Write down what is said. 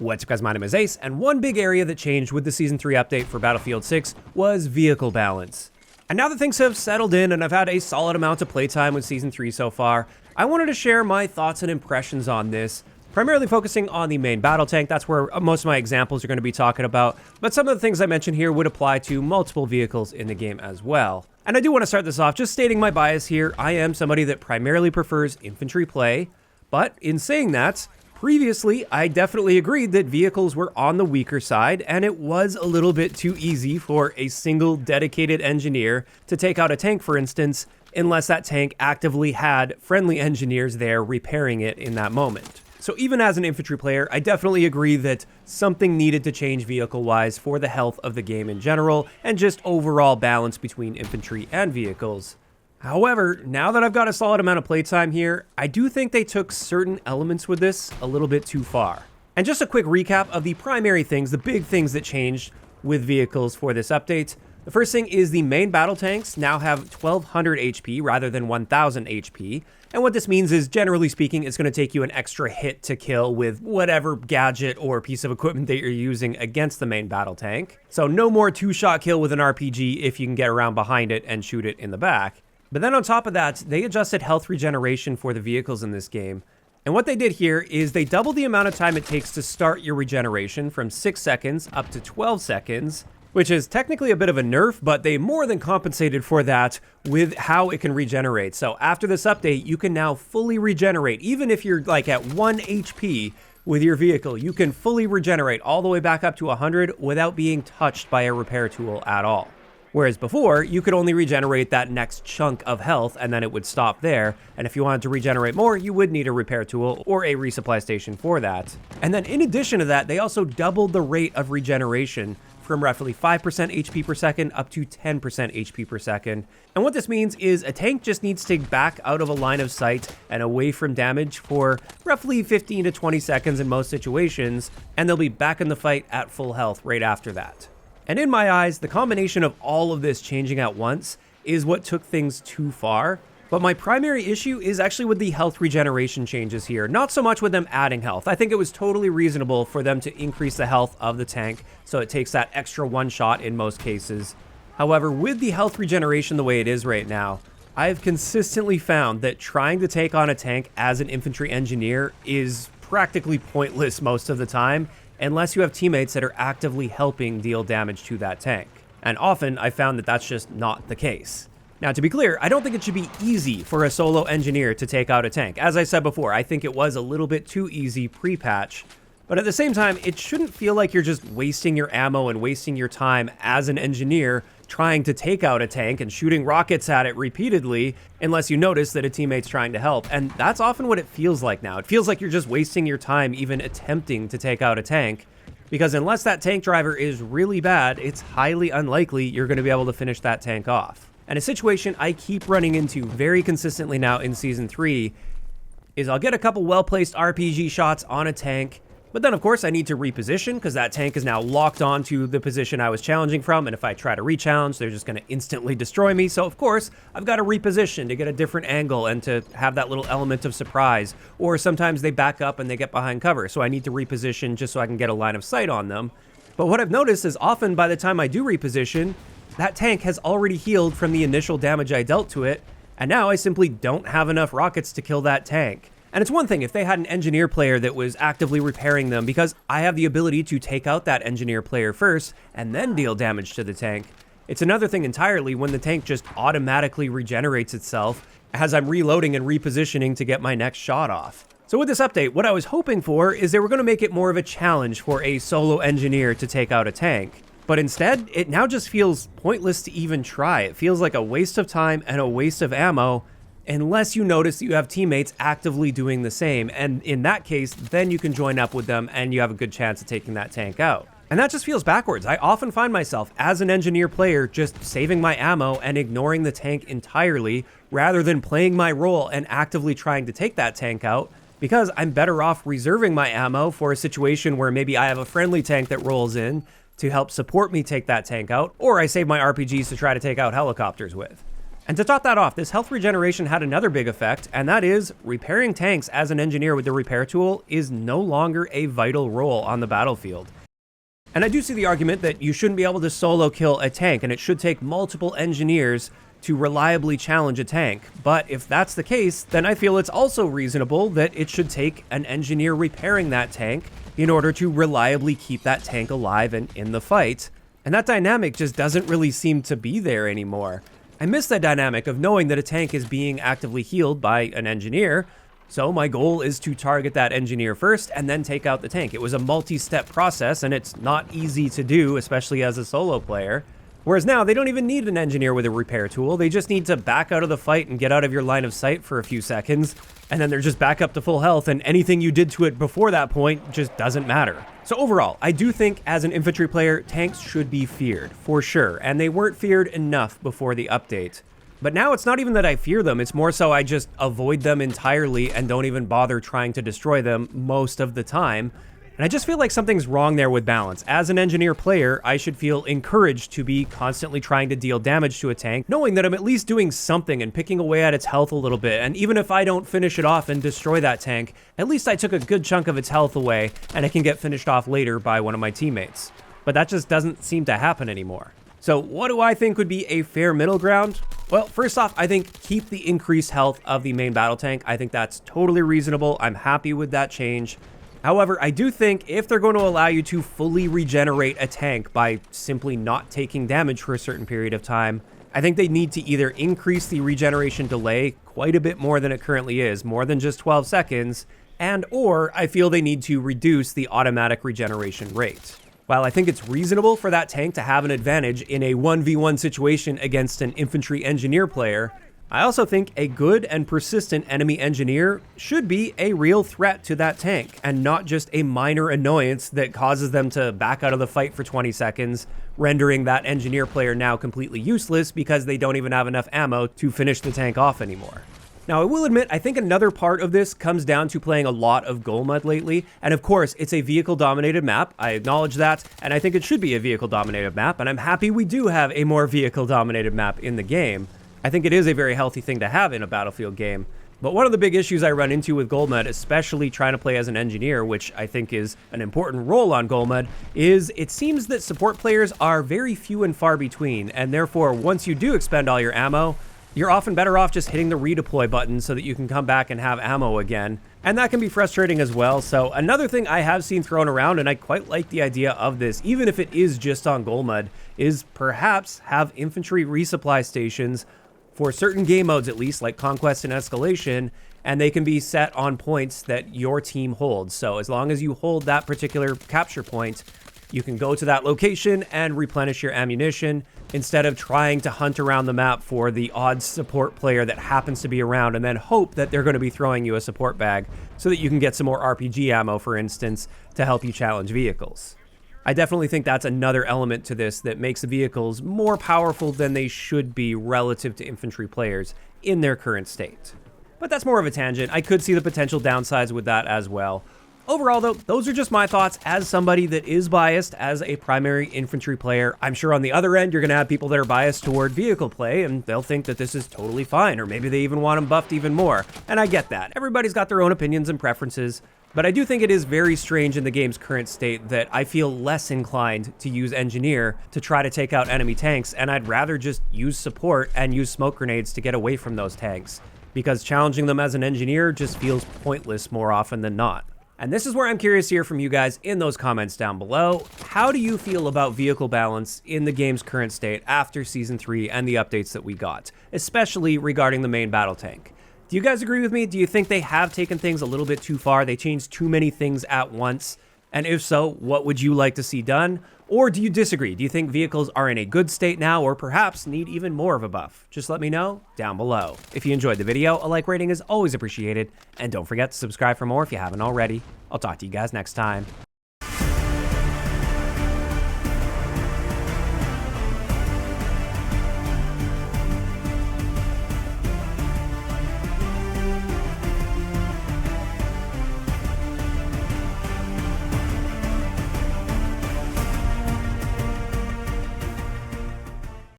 What's up guys, my name is Ace, and one big area that changed with the Season 3 update for Battlefield 6 was vehicle balance. And now that things have settled in and I've had a solid amount of playtime with Season 3 so far, I wanted to share my thoughts and impressions on this, primarily focusing on the main battle tank. That's where most of my examples are going to be talking about, but some of the things I mentioned here would apply to multiple vehicles in the game as well. And I do want to start this off just stating my bias here. I am somebody that primarily prefers infantry play, but in saying that, previously, I definitely agreed that vehicles were on the weaker side, and it was a little bit too easy for a single dedicated engineer to take out a tank, for instance, unless that tank actively had friendly engineers there repairing it in that moment. So even as an infantry player, I definitely agree that something needed to change vehicle-wise for the health of the game in general, and just overall balance between infantry and vehicles. However, now that I've got a solid amount of playtime here, I do think they took certain elements with this a little bit too far. And just a quick recap of the primary things, the big things that changed with vehicles for this update. The first thing is the main battle tanks now have 1200 HP rather than 1000 HP. And what this means is, generally speaking, it's going to take you an extra hit to kill with whatever gadget or piece of equipment that you're using against the main battle tank. So no more two-shot kill with an RPG if you can get around behind it and shoot it in the back. But then on top of that, they adjusted health regeneration for the vehicles in this game. And what they did here is they doubled the amount of time it takes to start your regeneration from 6 seconds up to 12 seconds, which is technically a bit of a nerf, but they more than compensated for that with how it can regenerate. So after this update, you can now fully regenerate. Even if you're like at 1 HP with your vehicle, you can fully regenerate all the way back up to 100 without being touched by a repair tool at all. Whereas before, you could only regenerate that next chunk of health and then it would stop there. And if you wanted to regenerate more, you would need a repair tool or a resupply station for that. And then in addition to that, they also doubled the rate of regeneration from roughly 5% HP per second up to 10% HP per second. And what this means is a tank just needs to back out of a line of sight and away from damage for roughly 15 to 20 seconds in most situations, and they'll be back in the fight at full health right after that. And in my eyes, the combination of all of this changing at once is what took things too far. But my primary issue is actually with the health regeneration changes here, not so much with them adding health. I think it was totally reasonable for them to increase the health of the tank, so it takes that extra one shot in most cases. However, with the health regeneration the way it is right now, I've consistently found that trying to take on a tank as an infantry engineer is practically pointless most of the time, unless you have teammates that are actively helping deal damage to that tank. And often, I found that that's just not the case. Now, to be clear, I don't think it should be easy for a solo engineer to take out a tank. As I said before, I think it was a little bit too easy pre-patch. But at the same time, it shouldn't feel like you're just wasting your ammo and wasting your time as an engineer trying to take out a tank and shooting rockets at it repeatedly unless you notice that a teammate's trying to help. And that's often what it feels like now. It feels like you're just wasting your time even attempting to take out a tank, because unless that tank driver is really bad, it's highly unlikely you're going to be able to finish that tank off. And a situation I keep running into very consistently now in Season 3 is I'll get a couple well-placed RPG shots on a tank, but then of course I need to reposition because that tank is now locked onto the position I was challenging from, and if I try to re-challenge, they're just going to instantly destroy me. So of course, I've got to reposition to get a different angle and to have that little element of surprise. Or sometimes they back up and they get behind cover, so I need to reposition just so I can get a line of sight on them. But what I've noticed is often by the time I do reposition, that tank has already healed from the initial damage I dealt to it, and now I simply don't have enough rockets to kill that tank. And it's one thing if they had an engineer player that was actively repairing them, because I have the ability to take out that engineer player first and then deal damage to the tank. It's another thing entirely when the tank just automatically regenerates itself as I'm reloading and repositioning to get my next shot off. So with this update, what I was hoping for is they were going to make it more of a challenge for a solo engineer to take out a tank. But instead, it now just feels pointless to even try. It feels like a waste of time and a waste of ammo, unless you notice that you have teammates actively doing the same. And in that case, then you can join up with them and you have a good chance of taking that tank out. And that just feels backwards. I often find myself, as an engineer player, just saving my ammo and ignoring the tank entirely, rather than playing my role and actively trying to take that tank out, because I'm better off reserving my ammo for a situation where maybe I have a friendly tank that rolls in to help support me take that tank out, or I save my RPGs to try to take out helicopters with. And to top that off, this health regeneration had another big effect, and that is repairing tanks as an engineer with the repair tool is no longer a vital role on the battlefield. And I do see the argument that you shouldn't be able to solo kill a tank, and it should take multiple engineers to reliably challenge a tank. But if that's the case, then I feel it's also reasonable that it should take an engineer repairing that tank in order to reliably keep that tank alive and in the fight. And that dynamic just doesn't really seem to be there anymore. I miss that dynamic of knowing that a tank is being actively healed by an engineer, so my goal is to target that engineer first and then take out the tank. It was a multi-step process, and it's not easy to do, especially as a solo player. Whereas now, they don't even need an engineer with a repair tool. They just need to back out of the fight and get out of your line of sight for a few seconds, and then they're just back up to full health, and anything you did to it before that point just doesn't matter. So overall, I do think as an infantry player, tanks should be feared, for sure, and they weren't feared enough before the update. But now it's not even that I fear them, it's more so I just avoid them entirely and don't even bother trying to destroy them most of the time. And I just feel like something's wrong there with balance. As an engineer player, I should feel encouraged to be constantly trying to deal damage to a tank, knowing that I'm at least doing something and picking away at its health a little bit. And even if I don't finish it off and destroy that tank, at least I took a good chunk of its health away and it can get finished off later by one of my teammates. But that just doesn't seem to happen anymore. So what do I think would be a fair middle ground? Well, first off, I think keep the increased health of the main battle tank. I think that's totally reasonable. I'm happy with that change. However, I do think if they're going to allow you to fully regenerate a tank by simply not taking damage for a certain period of time, I think they need to either increase the regeneration delay quite a bit more than it currently is, more than just 12 seconds, or I feel they need to reduce the automatic regeneration rate. While I think it's reasonable for that tank to have an advantage in a 1v1 situation against an infantry engineer player, I also think a good and persistent enemy engineer should be a real threat to that tank, and not just a minor annoyance that causes them to back out of the fight for 20 seconds, rendering that engineer player now completely useless because they don't even have enough ammo to finish the tank off anymore. Now, I will admit, I think another part of this comes down to playing a lot of Goal Mud lately, and of course, it's a vehicle-dominated map. I acknowledge that, and I think it should be a vehicle-dominated map, and I'm happy we do have a more vehicle-dominated map in the game. I think it is a very healthy thing to have in a Battlefield game. But one of the big issues I run into with Goal Mud, especially trying to play as an engineer, which I think is an important role on Goal Mud, is it seems that support players are very few and far between, and therefore, once you do expend all your ammo, you're often better off just hitting the redeploy button so that you can come back and have ammo again. And that can be frustrating as well. So another thing I have seen thrown around, and I quite like the idea of this, even if it is just on Goal Mud, is perhaps have infantry resupply stations for certain game modes, at least, like Conquest and Escalation, and they can be set on points that your team holds. So as long as you hold that particular capture point, you can go to that location and replenish your ammunition instead of trying to hunt around the map for the odd support player that happens to be around and then hope that they're going to be throwing you a support bag so that you can get some more RPG ammo, for instance, to help you challenge vehicles. I definitely think that's another element to this that makes the vehicles more powerful than they should be relative to infantry players in their current state. But that's more of a tangent. I could see the potential downsides with that as well. Overall, though, those are just my thoughts as somebody that is biased as a primary infantry player. I'm sure on the other end, you're going to have people that are biased toward vehicle play, and they'll think that this is totally fine, or maybe they even want them buffed even more. And I get that. Everybody's got their own opinions and preferences. But I do think it is very strange in the game's current state that I feel less inclined to use Engineer to try to take out enemy tanks, and I'd rather just use support and use smoke grenades to get away from those tanks, because challenging them as an Engineer just feels pointless more often than not. And this is where I'm curious to hear from you guys in those comments down below. How do you feel about vehicle balance in the game's current state after Season 3 and the updates that we got, especially regarding the main battle tank? Do you guys agree with me? Do you think they have taken things a little bit too far? They changed too many things at once? And if so, what would you like to see done? Or do you disagree? Do you think vehicles are in a good state now, or perhaps need even more of a buff? Just let me know down below. If you enjoyed the video, a like rating is always appreciated. And don't forget to subscribe for more if you haven't already. I'll talk to you guys next time.